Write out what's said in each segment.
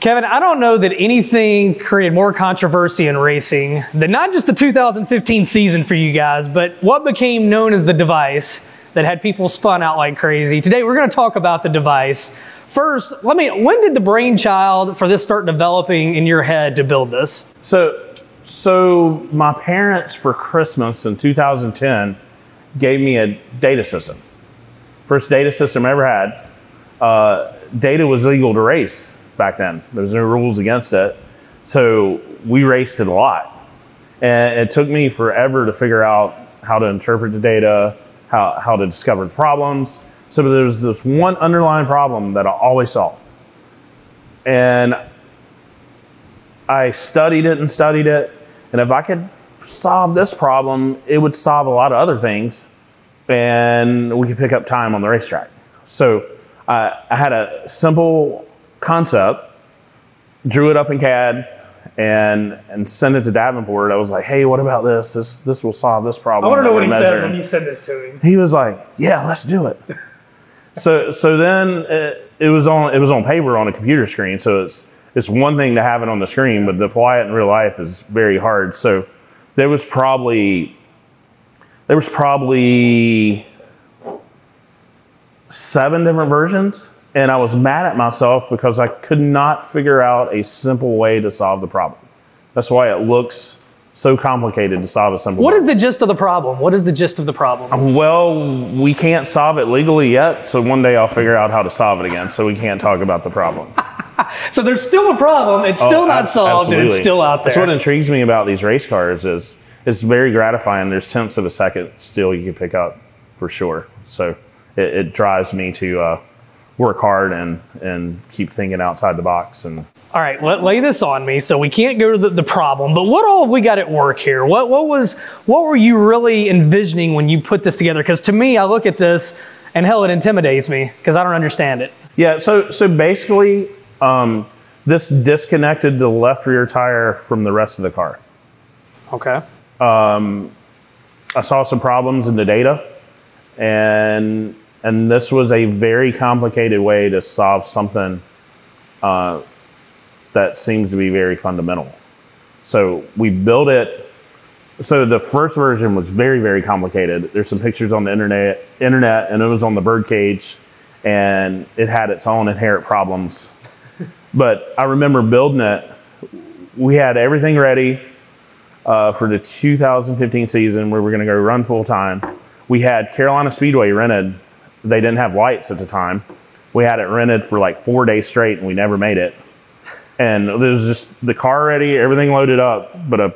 Kevin, I don't know that anything created more controversy in racing than not just the 2015 season for you guys, but what became known as the device that had people spun out like crazy. Today, we're going to talk about the device. First, when did the brainchild for this start developing in your head to build this? So my parents for Christmas in 2010 gave me a data system. First data system I ever had. Data was legal to race back then. There was no rules against it. So we raced it a lot. And it took me forever to figure out how to interpret the data, how to discover the problems. So there's this one underlying problem that I always saw. And I studied it and studied it. And if I could solve this problem, it would solve a lot of other things. And we could pick up time on the racetrack. So I had a simple concept, drew it up in CAD, and sent it to Davenport. I was like, hey, what about this? This will solve this problem. I want to know what he says when you send this to him. He was like, yeah, let's do it. So then it was on paper on a computer screen. So it's one thing to have it on the screen, but to apply it in real life is very hard. So there was probably 7 different versions. And I was mad at myself because I could not figure out a simple way to solve the problem. That's why it looks so complicated to solve a simple problem. What is the gist of the problem? What is the gist of the problem? Well, we can't solve it legally yet, so one day I'll figure out how to solve it again, so we can't talk about the problem. So there's still a problem, it's still not solved, absolutely. And it's still out there. That's what intrigues me about these race cars is it's very gratifying. There's tenths of a second still you can pick up for sure. So it drives me to work hard and keep thinking outside the box. And all right, lay this on me. So we can't go to the problem, but what all have we got at work here? What were you really envisioning when you put this together? Because to me, I look at this and hell, it intimidates me because I don't understand it. Yeah, so basically, this disconnected the left rear tire from the rest of the car. Okay. I saw some problems in the data, and this was a very complicated way to solve something that seems to be very fundamental. So we built it. So the first version was very, very complicated. There's some pictures on the internet, and it was on the birdcage, and it had its own inherent problems. But I remember building it. We had everything ready for the 2015 season where we're going to go run full time. We had Carolina Speedway rented. They didn't have lights at the time. We had it rented for like 4 days straight, and we never made it. And there was just the car ready, everything loaded up, but a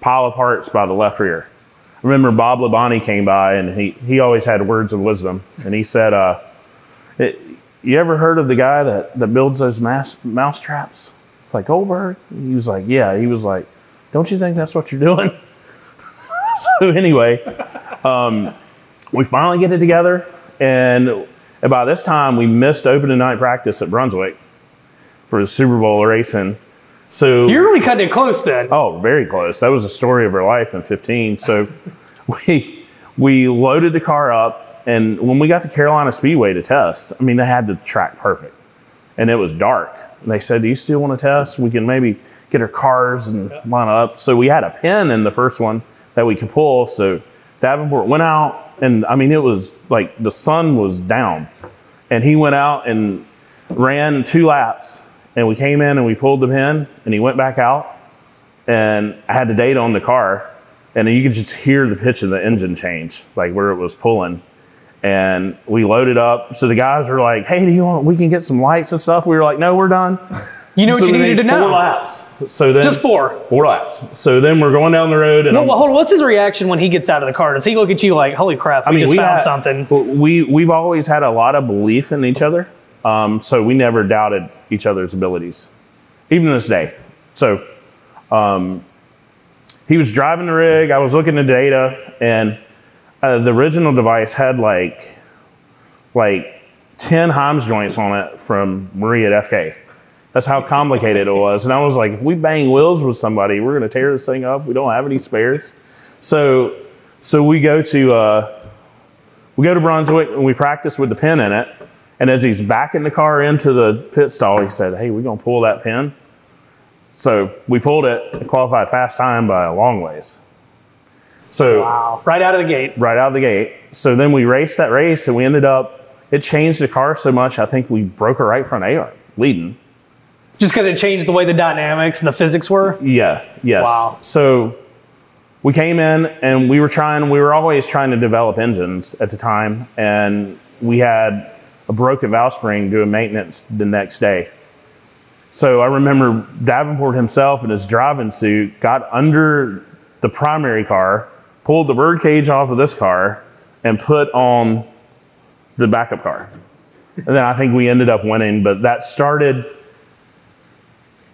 pile of parts by the left rear. I remember Bob Labonte came by, and he always had words of wisdom. And he said, you ever heard of the guy that builds those mouse traps? It's like Goldberg. He was like, yeah. He was like, don't you think that's what you're doing? So anyway, we finally get it together. And by this time, we missed opening night practice at Brunswick for the Super Bowl racing. So you're really cutting it close then. Oh, very close. That was the story of our life in 15. So we loaded the car up, and when we got to Carolina Speedway to test, I mean, they had the track perfect, and it was dark. And they said, do you still want to test? We can maybe get our cars and line up. So we had a pin in the first one that we could pull. So Davenport went out, and I mean, it was like the sun was down, and he went out and ran 2 laps. And we came in and we pulled the pin, and he went back out, and I had the data on the car, and you could just hear the pitch of the engine change, like where it was pulling. And we loaded up. So the guys were like, hey, we can get some lights and stuff? We were like, no, we're done. You know what you needed to know? 4 laps. So then, just 4? 4 laps. So then we're going down the road. And well, hold on. What's his reaction when he gets out of the car? Does he look at you like, holy crap, we just found something? We've always had a lot of belief in each other. So we never doubted each other's abilities, even to this day. So he was driving the rig. I was looking at the data, and the original device had like 10 Heims joints on it from Marie at FK. That's how complicated it was. And I was like, if we bang wheels with somebody, we're going to tear this thing up. We don't have any spares. So we go to Brunswick, and we practice with the pin in it. And as he's backing the car into the pit stall, he said, "Hey, we're going to pull that pin." So we pulled it and qualified fast time by a long ways. So wow, right out of the gate. Right out of the gate. So then we raced that race, and we ended up, it changed the car so much, I think we broke a right front A-arm leading. Just because it changed the way the dynamics and the physics were? Yeah, yes. Wow. So we came in, and we were always trying to develop engines at the time, and we had a broken valve spring doing maintenance the next day. So I remember Davenport himself in his driving suit got under the primary car, pulled the bird cage off of this car, and put on the backup car. And then I think we ended up winning, but that started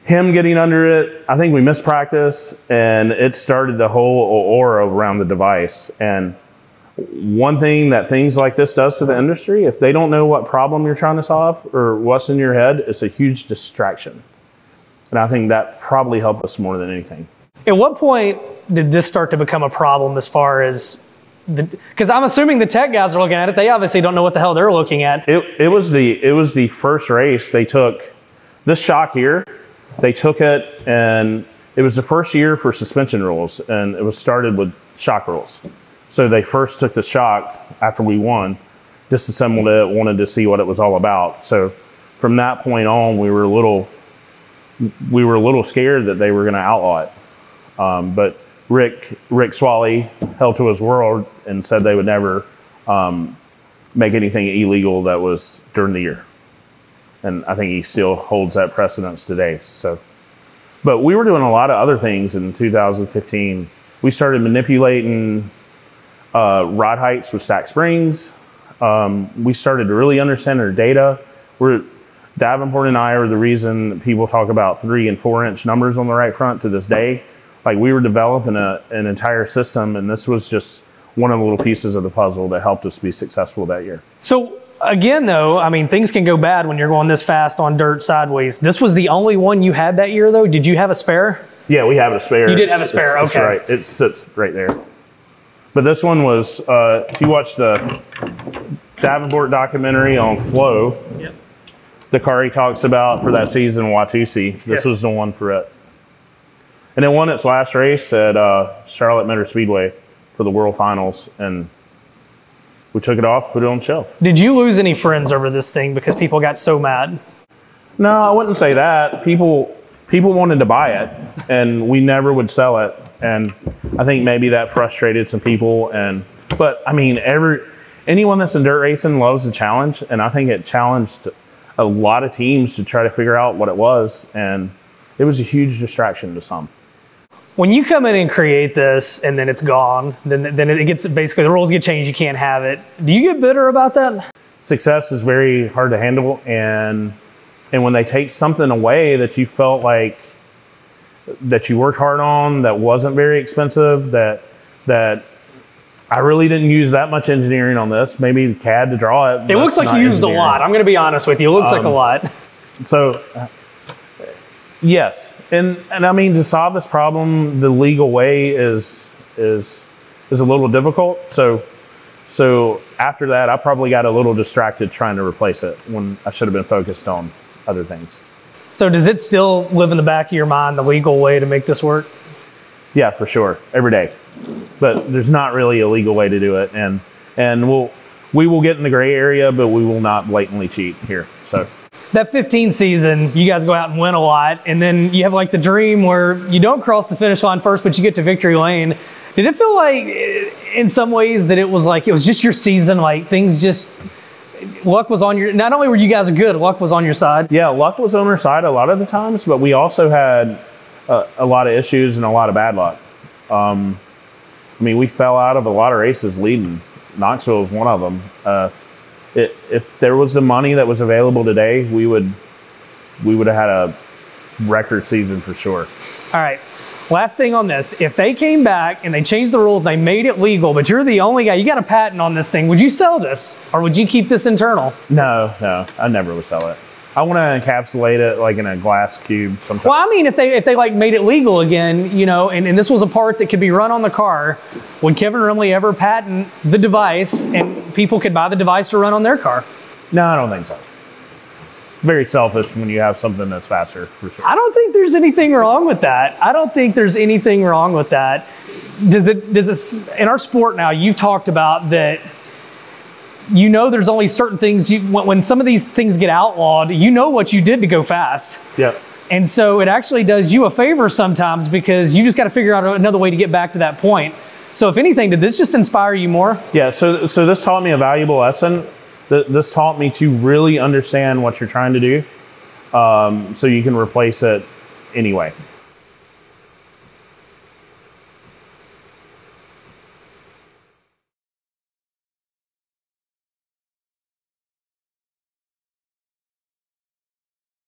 him getting under it. I think we missed practice, and it started the whole aura around the device. And one thing that things like this does to the industry, if they don't know what problem you're trying to solve or what's in your head, it's a huge distraction. And I think that probably helped us more than anything. At what point did this start to become a problem as far as because I'm assuming the tech guys are looking at it, they obviously don't know what the hell they're looking at. It was the first race. They took this shock here, they took it, and it was the first year for suspension rules, and it was started with shock rules. So they first took the shock after we won, disassembled it, wanted to see what it was all about. So from that point on, we were a little scared that they were going to outlaw it. But Rick Swally held to his word and said they would never make anything illegal that was during the year. And I think he still holds that precedence today. So, but we were doing a lot of other things in 2015. We started manipulating rod heights with stacked springs. We started to really understand our data. Davenport and I are the reason that people talk about 3 and 4 inch numbers on the right front to this day. Like, we were developing an entire system, and this was just one of the little pieces of the puzzle that helped us be successful that year. So again, though, I mean, things can go bad when you're going this fast on dirt sideways. This was the only one you had that year, though? Did you have a spare? Yeah, we have a spare. You did have a spare, okay. Right. It sits right there. But this one was, if you watch the Davenport documentary on Flow, yep, the car he talks about for that season in Watusi, this was the one for it. And it won its last race at Charlotte Motor Speedway for the World Finals, and we took it off, put it on the shelf. Did you lose any friends over this thing because people got so mad? No, I wouldn't say that. People wanted to buy it, and we never would sell it. And I think maybe that frustrated some people. But I mean, anyone that's in dirt racing loves the challenge, and I think it challenged a lot of teams to try to figure out what it was, and it was a huge distraction to some. When you come in and create this and then it's gone, then it gets, basically the rules get changed, you can't have it. Do you get bitter about that? Success is very hard to handle, and when they take something away that you felt like that you worked hard on, that wasn't very expensive, that I really didn't use that much engineering on this, maybe CAD to draw it. It looks like you used a lot. I'm going to be honest with you. It looks like a lot. So yes. And I mean, to solve this problem the legal way is a little difficult. So after that, I probably got a little distracted trying to replace it when I should have been focused on other things. So does it still live in the back of your mind, the legal way to make this work? Yeah, for sure, every day. But there's not really a legal way to do it, and we will get in the gray area, but we will not blatantly cheat here. So that 15 season, you guys go out and win a lot, and then you have like the dream where you don't cross the finish line first, but you get to victory lane. Did it feel like, in some ways, that it was just your season, like things just, luck was on your, not only were you guys good, luck was on your side? Yeah, luck was on our side a lot of the times, but we also had a lot of issues and a lot of bad luck. I mean, we fell out of a lot of races leading. Knoxville was one of them. If there was the money that was available today, we would have had a record season for sure. All right. Last thing on this, if they came back and they changed the rules, they made it legal, but you're the only guy, you got a patent on this thing, would you sell this? Or would you keep this internal? No, I never would sell it. I want to encapsulate it like in a glass cube sometime. Well, I mean, if they like made it legal again, you know, and this was a part that could be run on the car, would Kevin Rumley ever patent the device and people could buy the device to run on their car? No, I don't think so. Very selfish when you have something that's faster, for sure. I don't think there's anything wrong with that. I don't think there's anything wrong with that. Does it, in our sport now, you've talked about that, you know, there's only certain things, when some of these things get outlawed, you know what you did to go fast. Yep. And so it actually does you a favor sometimes because you just got to figure out another way to get back to that point. So if anything, did this just inspire you more? Yeah, so this taught me a valuable lesson. This taught me to really understand what you're trying to do, so you can replace it anyway.